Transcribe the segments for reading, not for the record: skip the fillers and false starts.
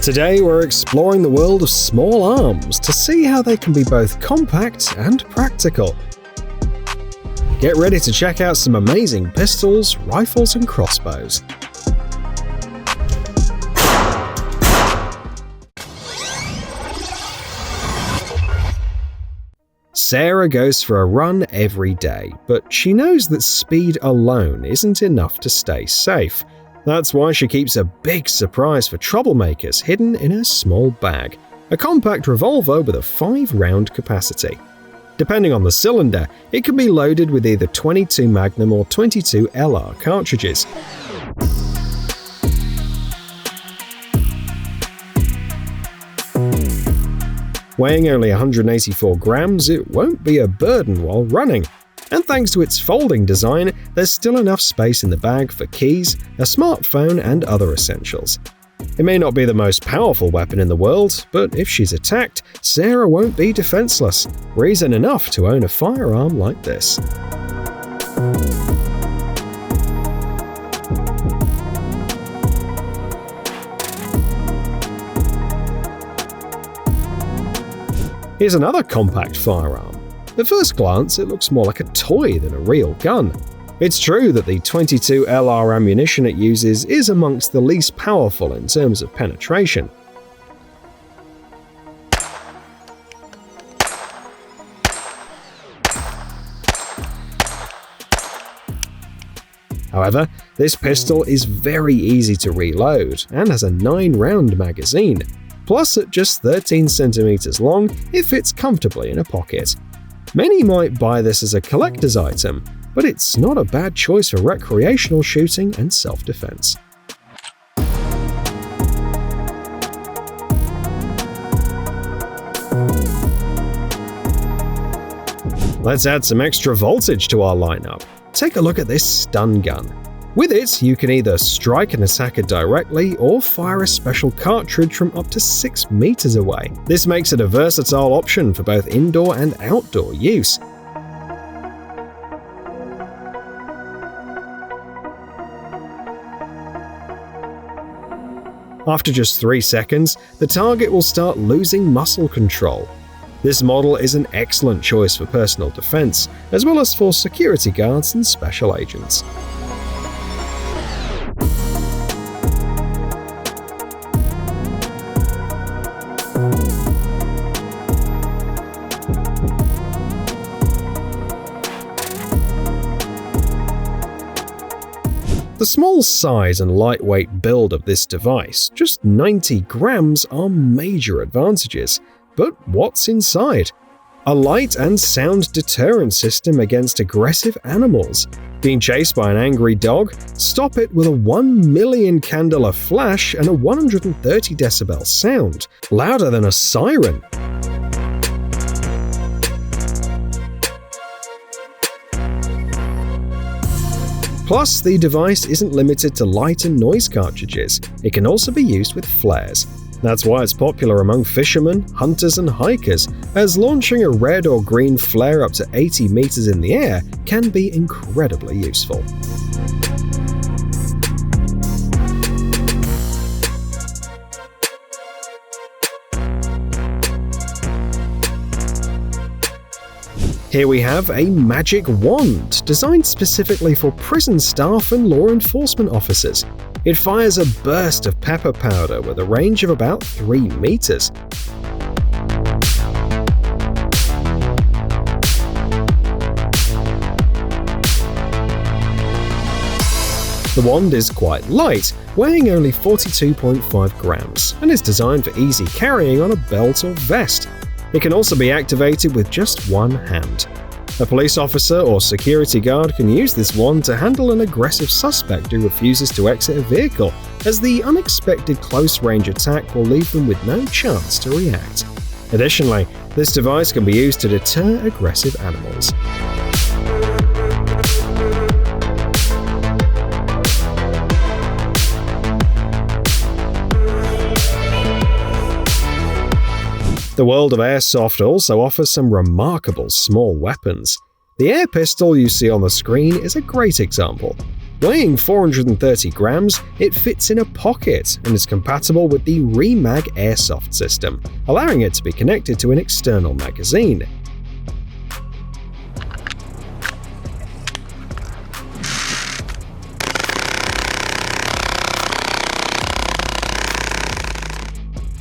Today we're exploring the world of small arms to see how they can be both compact and practical. Get ready to check out some amazing pistols, rifles and crossbows. Sarah goes for a run every day, but she knows that speed alone isn't enough to stay safe. That's why she keeps a big surprise for troublemakers hidden in her small bag, a compact revolver with a 5-round capacity. Depending on the cylinder, it can be loaded with either 22 Magnum or 22 LR cartridges. Weighing only 184 grams, it won't be a burden while running. And thanks to its folding design, there's still enough space in the bag for keys, a smartphone, and other essentials. It may not be the most powerful weapon in the world, but if she's attacked, Sarah won't be defenseless. Reason enough to own a firearm like this. Here's another compact firearm. At first glance, it looks more like a toy than a real gun. It's true that the 22 LR ammunition it uses is amongst the least powerful in terms of penetration. However, this pistol is very easy to reload and has a 9-round magazine. Plus, at just 13 centimeters long, it fits comfortably in a pocket. Many might buy this as a collector's item, but it's not a bad choice for recreational shooting and self-defense. Let's add some extra voltage to our lineup. Take a look at this stun gun. With it, you can either strike an attacker directly or fire a special cartridge from up to 6 meters away. This makes it a versatile option for both indoor and outdoor use. After just 3 seconds, the target will start losing muscle control. This model is an excellent choice for personal defense, as well as for security guards and special agents. The small size and lightweight build of this device, just 90 grams, are major advantages. But what's inside? A light and sound deterrent system against aggressive animals. Being chased by an angry dog? Stop it with a 1 million candela flash and a 130 decibel sound, louder than a siren. Plus, the device isn't limited to light and noise cartridges. It can also be used with flares. That's why it's popular among fishermen, hunters, and hikers, as launching a red or green flare up to 80 meters in the air can be incredibly useful. Here we have a magic wand, designed specifically for prison staff and law enforcement officers. It fires a burst of pepper powder with a range of about 3 meters. The wand is quite light, weighing only 42.5 grams, and is designed for easy carrying on a belt or vest. It can also be activated with just one hand. A police officer or security guard can use this wand to handle an aggressive suspect who refuses to exit a vehicle, as the unexpected close-range attack will leave them with no chance to react. Additionally, this device can be used to deter aggressive animals. The world of airsoft also offers some remarkable small weapons. The air pistol you see on the screen is a great example. Weighing 430 grams, it fits in a pocket and is compatible with the Remag Airsoft system, allowing it to be connected to an external magazine.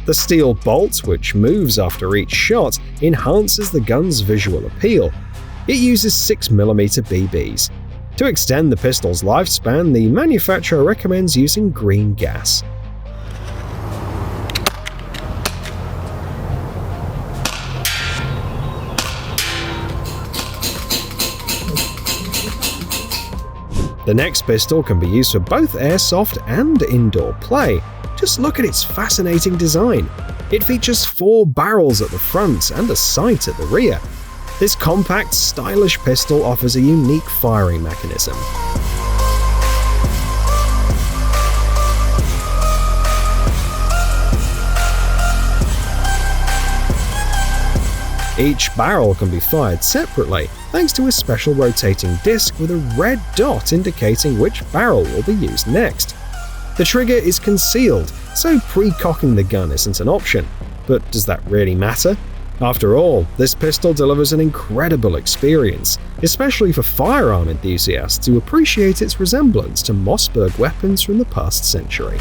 The steel bolt, which moves after each shot, enhances the gun's visual appeal. It uses 6mm BBs. To extend the pistol's lifespan, the manufacturer recommends using green gas. The next pistol can be used for both airsoft and indoor play. Just look at its fascinating design. It features 4 barrels at the front and a sight at the rear. This compact, stylish pistol offers a unique firing mechanism. Each barrel can be fired separately, thanks to a special rotating disc with a red dot indicating which barrel will be used next. The trigger is concealed, so pre-cocking the gun isn't an option. But does that really matter? After all, this pistol delivers an incredible experience, especially for firearm enthusiasts who appreciate its resemblance to Mossberg weapons from the past century.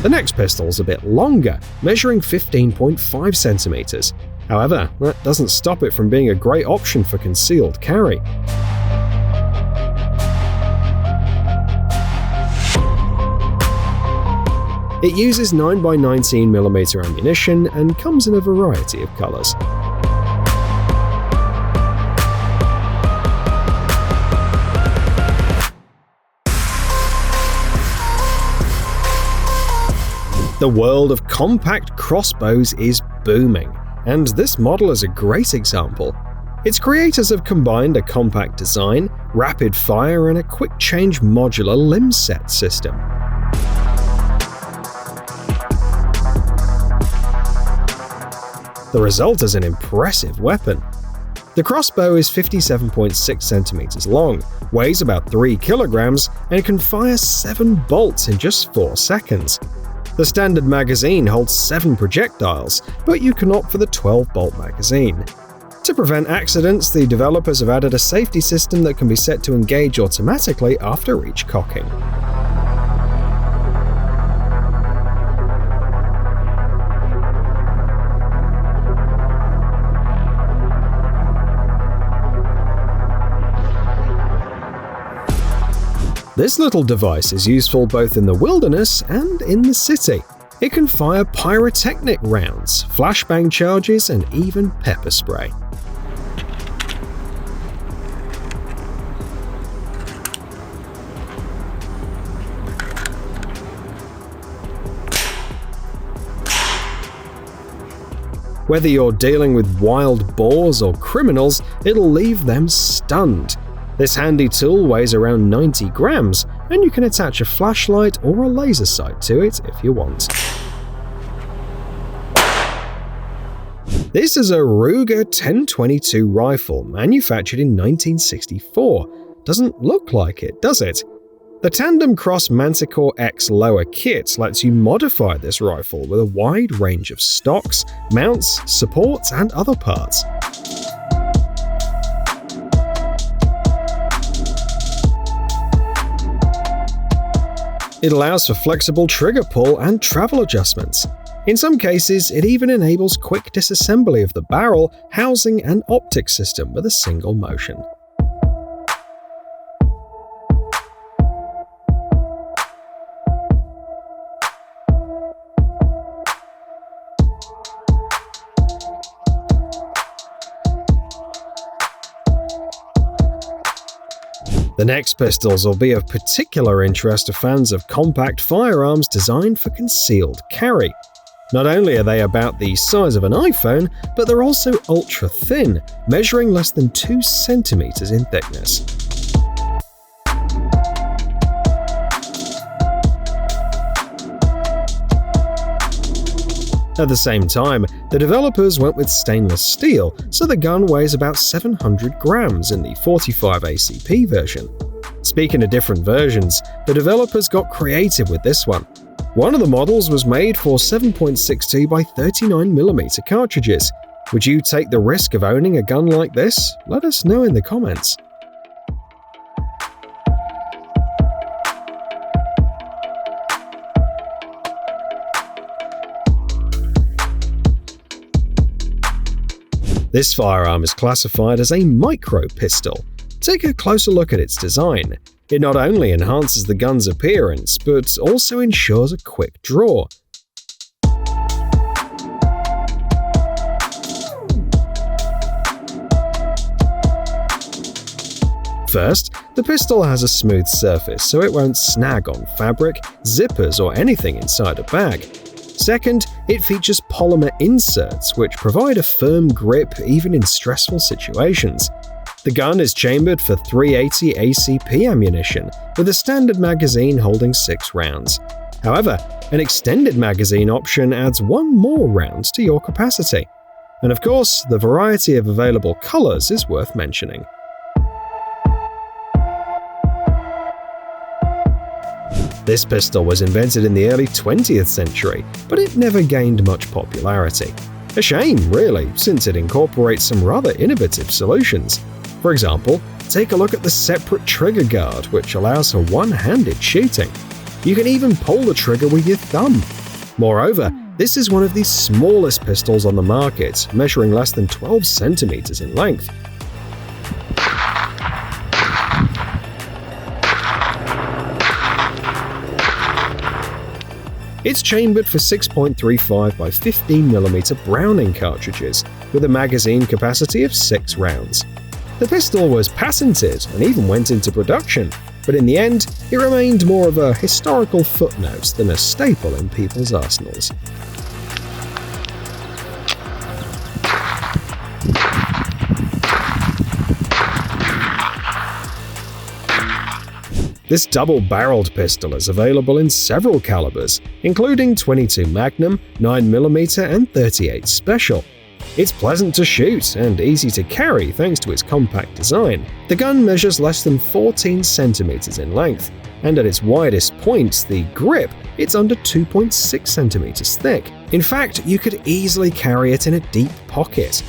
The next pistol is a bit longer, measuring 15.5 centimeters. However, that doesn't stop it from being a great option for concealed carry. It uses 9x19mm ammunition and comes in a variety of colors. The world of compact crossbows is booming, and this model is a great example. Its creators have combined a compact design, rapid fire, and a quick-change modular limb set system. The result is an impressive weapon. The crossbow is 57.6 centimeters long, weighs about 3 kilograms, and can fire 7 bolts in just 4 seconds. The standard magazine holds 7 projectiles, but you can opt for the 12-bolt magazine. To prevent accidents, the developers have added a safety system that can be set to engage automatically after each cocking. This little device is useful both in the wilderness and in the city. It can fire pyrotechnic rounds, flashbang charges, and even pepper spray. Whether you're dealing with wild boars or criminals, it'll leave them stunned. This handy tool weighs around 90 grams, and you can attach a flashlight or a laser sight to it if you want. This is a Ruger 1022 rifle manufactured in 1964. Doesn't look like it, does it? The Tandem Cross Manticore X lower kit lets you modify this rifle with a wide range of stocks, mounts, supports, and other parts. It allows for flexible trigger pull and travel adjustments. In some cases, it even enables quick disassembly of the barrel, housing, and optic system with a single motion. The next pistols will be of particular interest to fans of compact firearms designed for concealed carry. Not only are they about the size of an iPhone, but they're also ultra thin, measuring less than 2 centimeters in thickness. At the same time, the developers went with stainless steel, so the gun weighs about 700 grams in the 45 ACP version. Speaking of different versions, the developers got creative with this one. One of the models was made for 7.62 by 39mm cartridges. Would you take the risk of owning a gun like this? Let us know in the comments. This firearm is classified as a micro pistol. Take a closer look at its design. It not only enhances the gun's appearance, but also ensures a quick draw. First, the pistol has a smooth surface so it won't snag on fabric, zippers, or anything inside a bag. Second, it features polymer inserts which provide a firm grip even in stressful situations. The gun is chambered for 380 ACP ammunition, with a standard magazine holding 6 rounds. However, an extended magazine option adds 1 more round to your capacity. And of course, the variety of available colors is worth mentioning. This pistol was invented in the early 20th century, but it never gained much popularity. A shame, really, since it incorporates some rather innovative solutions. For example, take a look at the separate trigger guard, which allows for one-handed shooting. You can even pull the trigger with your thumb. Moreover, this is one of the smallest pistols on the market, measuring less than 12 centimeters in length. It's chambered for 6.35 by 15mm Browning cartridges, with a magazine capacity of 6 rounds. The pistol was patented and even went into production, but in the end, it remained more of a historical footnote than a staple in people's arsenals. This double-barreled pistol is available in several calibers, including 22 Magnum, 9mm, and 38 Special. It's pleasant to shoot and easy to carry thanks to its compact design. The gun measures less than 14 centimeters in length, and at its widest point, the grip, it's under 2.6 centimeters thick. In fact, you could easily carry it in a deep pocket.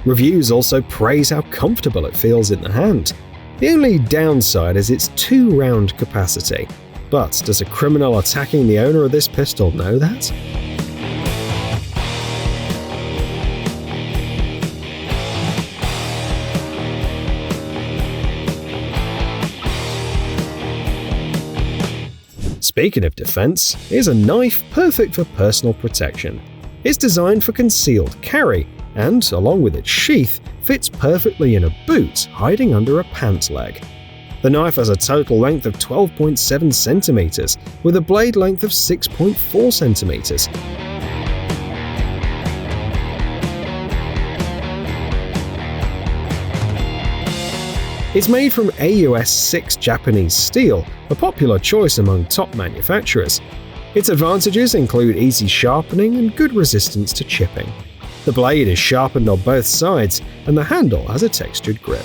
Reviews also praise how comfortable it feels in the hand. The only downside is its 2-round capacity. But does a criminal attacking the owner of this pistol know that? Speaking of defense, here's a knife perfect for personal protection. It's designed for concealed carry, and, along with its sheath, fits perfectly in a boot hiding under a pant leg. The knife has a total length of 12.7 centimeters, with a blade length of 6.4 centimeters. It's made from AUS 6 Japanese steel, a popular choice among top manufacturers. Its advantages include easy sharpening and good resistance to chipping. The blade is sharpened on both sides, and the handle has a textured grip.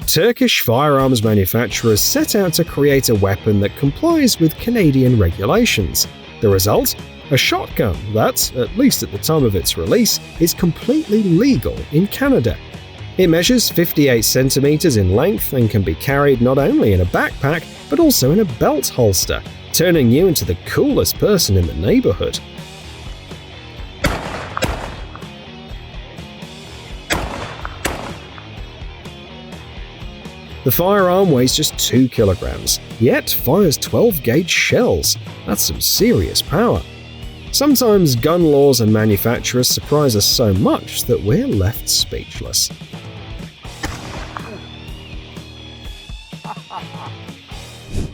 Turkish firearms manufacturers set out to create a weapon that complies with Canadian regulations. The result? A shotgun that, at least at the time of its release, is completely legal in Canada. It measures 58 centimeters in length and can be carried not only in a backpack, but also in a belt holster, turning you into the coolest person in the neighborhood. The firearm weighs just 2 kilograms, yet fires 12-gauge shells. That's some serious power. Sometimes gun laws and manufacturers surprise us so much that we're left speechless.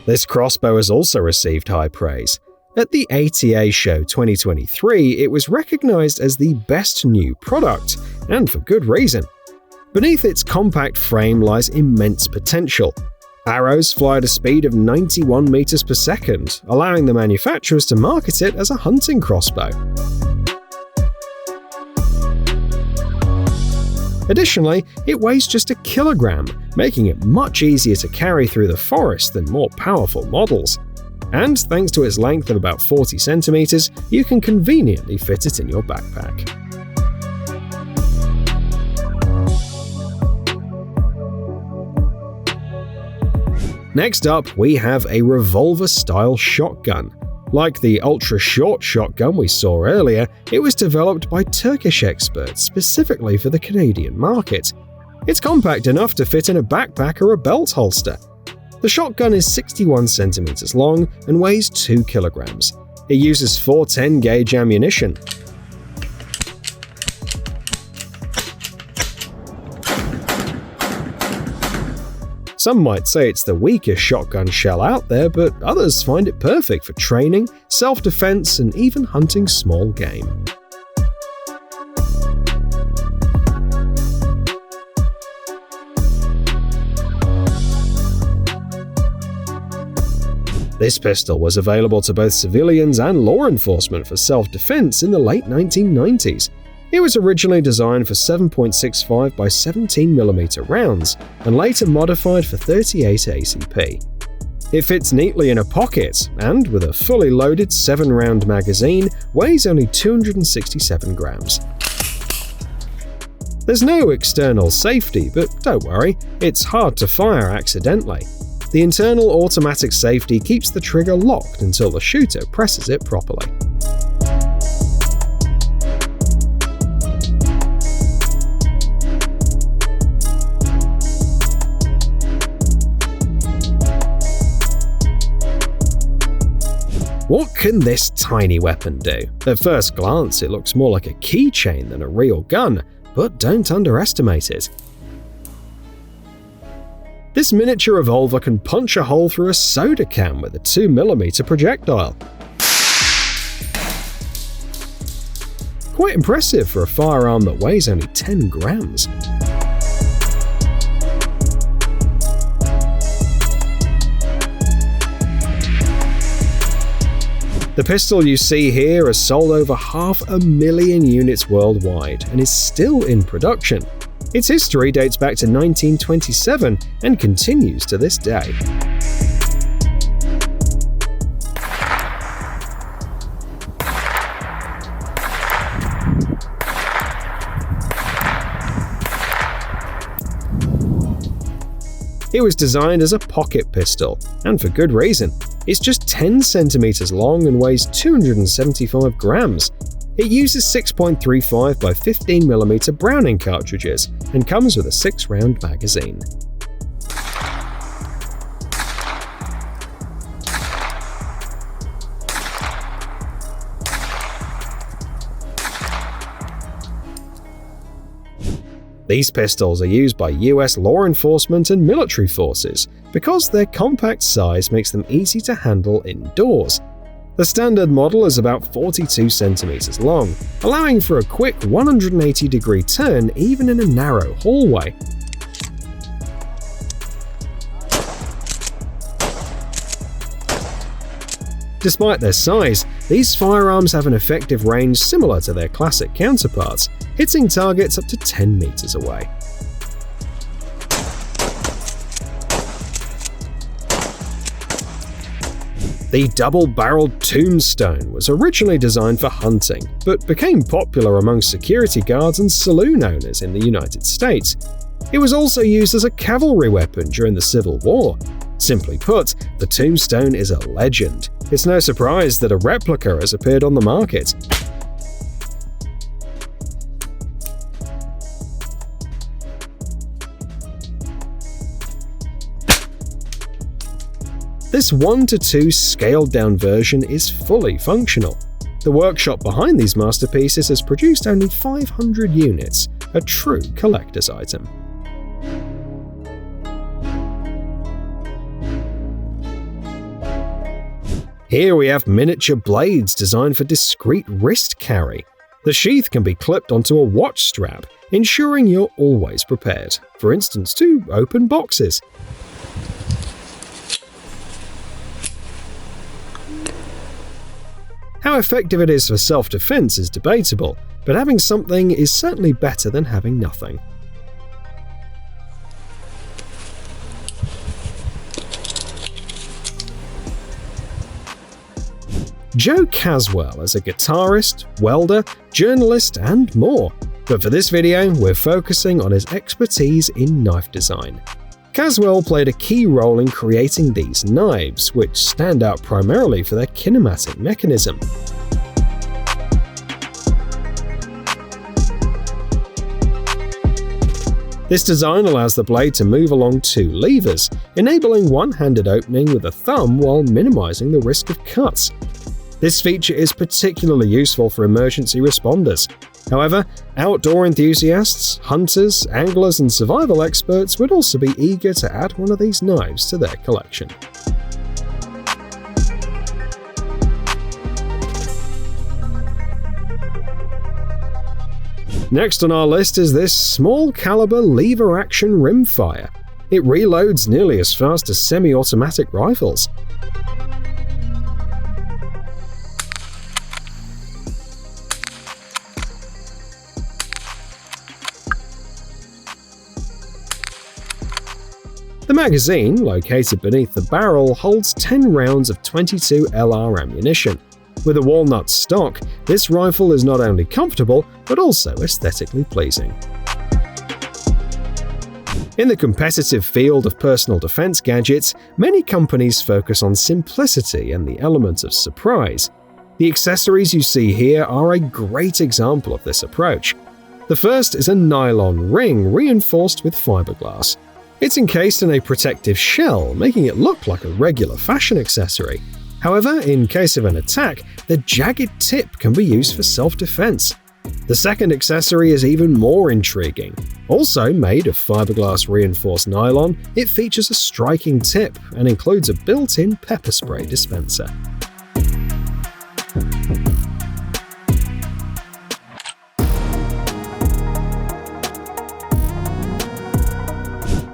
This crossbow has also received high praise. At the ATA Show 2023, it was recognized as the best new product, and for good reason. Beneath its compact frame lies immense potential. Arrows fly at a speed of 91 meters per second, allowing the manufacturers to market it as a hunting crossbow. Additionally, it weighs just a kilogram, making it much easier to carry through the forest than more powerful models. And thanks to its length of about 40 centimeters, you can conveniently fit it in your backpack. Next up, we have a revolver-style shotgun. Like the ultra-short shotgun we saw earlier, it was developed by Turkish experts specifically for the Canadian market. It's compact enough to fit in a backpack or a belt holster. The shotgun is 61 centimeters long and weighs 2 kilograms. It uses 410 gauge ammunition. Some might say it's the weakest shotgun shell out there, but others find it perfect for training, self-defense, and even hunting small game. This pistol was available to both civilians and law enforcement for self-defense in the late 1990s. It was originally designed for 7.65 by 17mm rounds and later modified for 38 ACP. It fits neatly in a pocket and, with a fully loaded 7-round magazine, weighs only 267 grams. There's no external safety, but don't worry, it's hard to fire accidentally. The internal automatic safety keeps the trigger locked until the shooter presses it properly. What can this tiny weapon do? At first glance, it looks more like a keychain than a real gun, but don't underestimate it. This miniature revolver can punch a hole through a soda can with a 2mm projectile. Quite impressive for a firearm that weighs only 10 grams. The pistol you see here has sold over 500,000 units worldwide and is still in production. Its history dates back to 1927 and continues to this day. It was designed as a pocket pistol, and for good reason. It's just 10 centimeters long and weighs 275 grams. It uses 6.35 by 15mm Browning cartridges and comes with a 6-round magazine. These pistols are used by US law enforcement and military forces because their compact size makes them easy to handle indoors. The standard model is about 42 centimeters long, allowing for a quick 180-degree turn even in a narrow hallway. Despite their size, these firearms have an effective range similar to their classic counterparts, hitting targets up to 10 meters away. The double-barreled Tombstone was originally designed for hunting, but became popular among security guards and saloon owners in the United States. It was also used as a cavalry weapon during the Civil War. Simply put, the Tombstone is a legend. It's no surprise that a replica has appeared on the market. This 1:2 scaled-down version is fully functional. The workshop behind these masterpieces has produced only 500 units, a true collector's item. Here we have miniature blades designed for discreet wrist carry. The sheath can be clipped onto a watch strap, ensuring you're always prepared, for instance to open boxes. How effective it is for self-defense is debatable, but having something is certainly better than having nothing. Joe Caswell is a guitarist, welder, journalist, and more. But for this video, we're focusing on his expertise in knife design. Caswell played a key role in creating these knives, which stand out primarily for their kinematic mechanism. This design allows the blade to move along two levers, enabling one-handed opening with a thumb while minimizing the risk of cuts. This feature is particularly useful for emergency responders. However, outdoor enthusiasts, hunters, anglers, and survival experts would also be eager to add one of these knives to their collection. Next on our list is this small caliber lever-action rimfire. It reloads nearly as fast as semi-automatic rifles. The magazine, located beneath the barrel, holds 10 rounds of .22 LR ammunition. With a walnut stock, this rifle is not only comfortable, but also aesthetically pleasing. In the competitive field of personal defense gadgets, many companies focus on simplicity and the element of surprise. The accessories you see here are a great example of this approach. The first is a nylon ring reinforced with fiberglass. It's encased in a protective shell, making it look like a regular fashion accessory. However, in case of an attack, the jagged tip can be used for self-defense. The second accessory is even more intriguing. Also made of fiberglass reinforced nylon, it features a striking tip and includes a built-in pepper spray dispenser.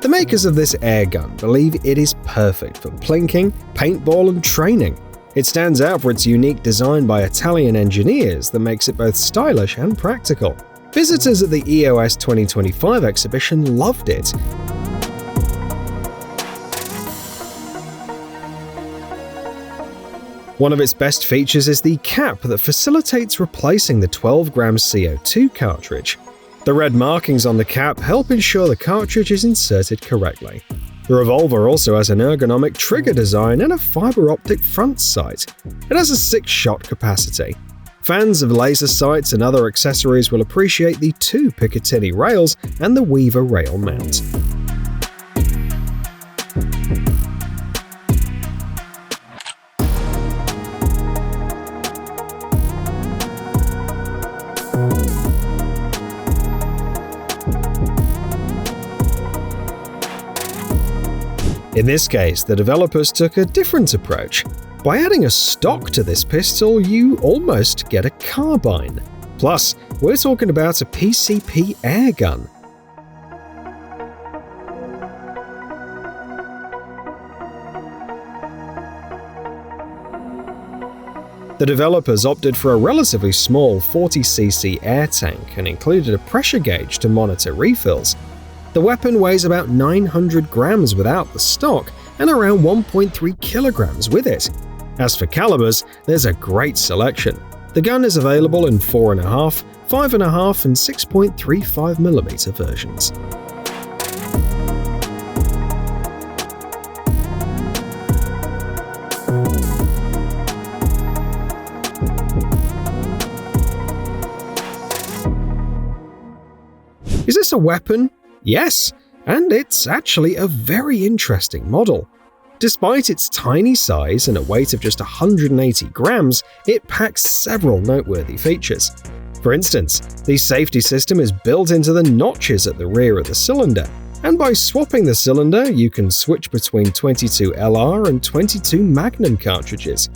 The makers of this airgun believe it is perfect for plinking, paintball, and training. It stands out for its unique design by Italian engineers that makes it both stylish and practical. Visitors at the EOS 2025 exhibition loved it. One of its best features is the cap that facilitates replacing the 12-gram CO2 cartridge. The red markings on the cap help ensure the cartridge is inserted correctly. The revolver also has an ergonomic trigger design and a fiber optic front sight. It has a 6-shot capacity. Fans of laser sights and other accessories will appreciate the 2 Picatinny rails and the Weaver rail mount. In this case, the developers took a different approach. By adding a stock to this pistol, you almost get a carbine. Plus, we're talking about a PCP airgun. The developers opted for a relatively small 40cc air tank and included a pressure gauge to monitor refills. The weapon weighs about 900 grams without the stock and around 1.3 kilograms with it. As for calibers, there's a great selection. The gun is available in 4.5, 5.5, and 6.35mm versions. Is this a weapon? Yes, and it's actually a very interesting model. Despite its tiny size and a weight of just 180 grams, it packs several noteworthy features. For instance, the safety system is built into the notches at the rear of the cylinder, and by swapping the cylinder, you can switch between .22 LR and .22 Magnum cartridges.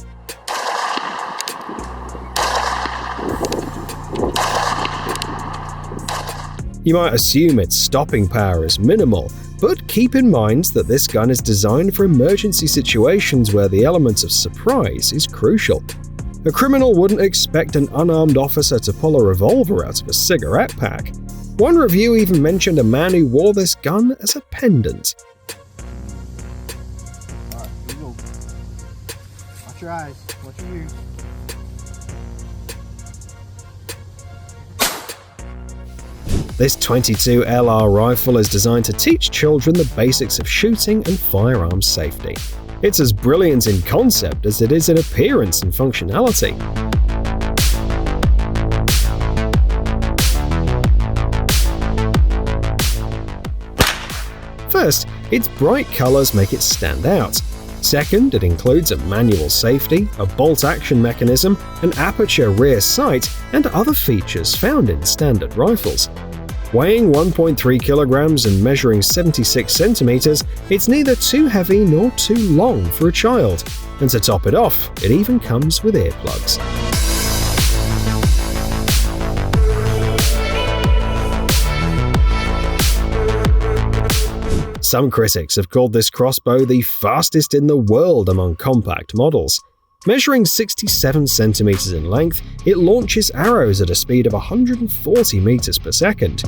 You might assume its stopping power is minimal, but keep in mind that this gun is designed for emergency situations where the element of surprise is crucial. A criminal wouldn't expect an unarmed officer to pull a revolver out of a cigarette pack. One review even mentioned a man who wore this gun as a pendant. Alright, here we go. Watch your eyes, watch your ears. This .22 LR rifle is designed to teach children the basics of shooting and firearms safety. It's as brilliant in concept as it is in appearance and functionality. First, its bright colors make it stand out. Second, it includes a manual safety, a bolt-action mechanism, an aperture rear sight, and other features found in standard rifles. Weighing 1.3 kilograms and measuring 76 centimeters, it's neither too heavy nor too long for a child. And to top it off, it even comes with earplugs. Some critics have called this crossbow the fastest in the world among compact models. Measuring 67 centimeters in length, it launches arrows at a speed of 140 meters per second.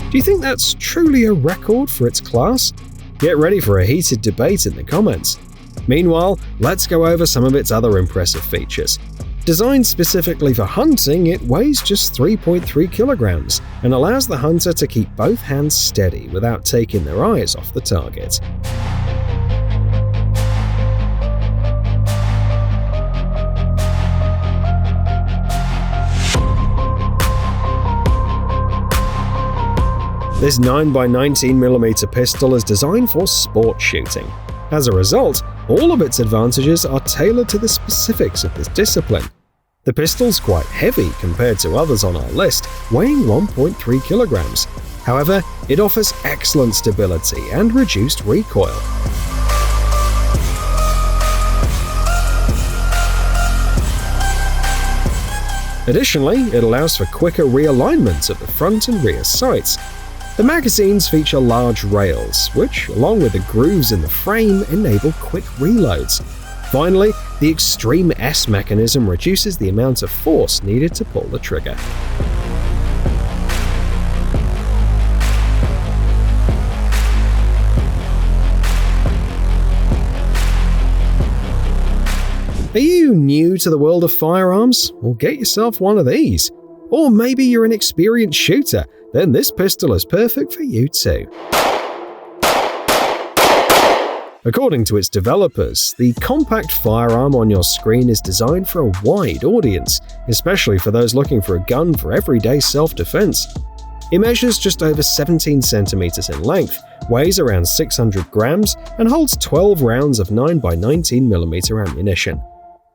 Do you think that's truly a record for its class? Get ready for a heated debate in the comments. Meanwhile, let's go over some of its other impressive features. Designed specifically for hunting, it weighs just 3.3 kilograms and allows the hunter to keep both hands steady without taking their eyes off the target. This 9x19mm pistol is designed for sport shooting. As a result, all of its advantages are tailored to the specifics of this discipline. The pistol's quite heavy compared to others on our list, weighing 1.3 kilograms. However, it offers excellent stability and reduced recoil. Additionally, it allows for quicker realignment of the front and rear sights. The magazines feature large rails, which, along with the grooves in the frame, enable quick reloads. Finally, the Extreme S mechanism reduces the amount of force needed to pull the trigger. Are you new to the world of firearms? Well, get yourself one of these. Or maybe you're an experienced shooter, then this pistol is perfect for you too. According to its developers, the compact firearm on your screen is designed for a wide audience, especially for those looking for a gun for everyday self-defense. It measures just over 17 centimeters in length, weighs around 600 grams, and holds 12 rounds of 9x19mm ammunition.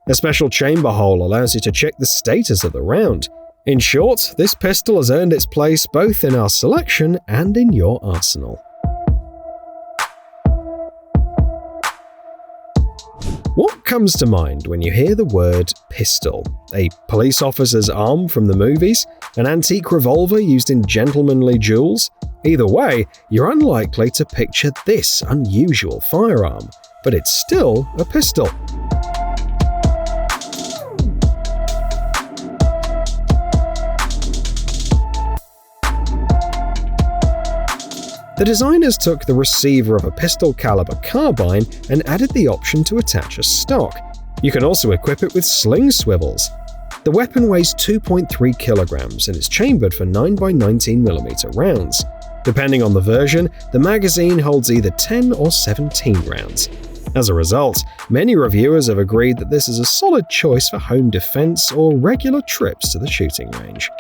A special chamber hole allows you to check the status of the round. In short, this pistol has earned its place both in our selection and in your arsenal. What comes to mind when you hear the word pistol? A police officer's arm from the movies? An antique revolver used in gentlemanly duels? Either way, you're unlikely to picture this unusual firearm, but it's still a pistol. The designers took the receiver of a pistol-caliber carbine and added the option to attach a stock. You can also equip it with sling swivels. The weapon weighs 2.3 kilograms and is chambered for 9x19mm rounds. Depending on the version, the magazine holds either 10 or 17 rounds. As a result, many reviewers have agreed that this is a solid choice for home defense or regular trips to the shooting range.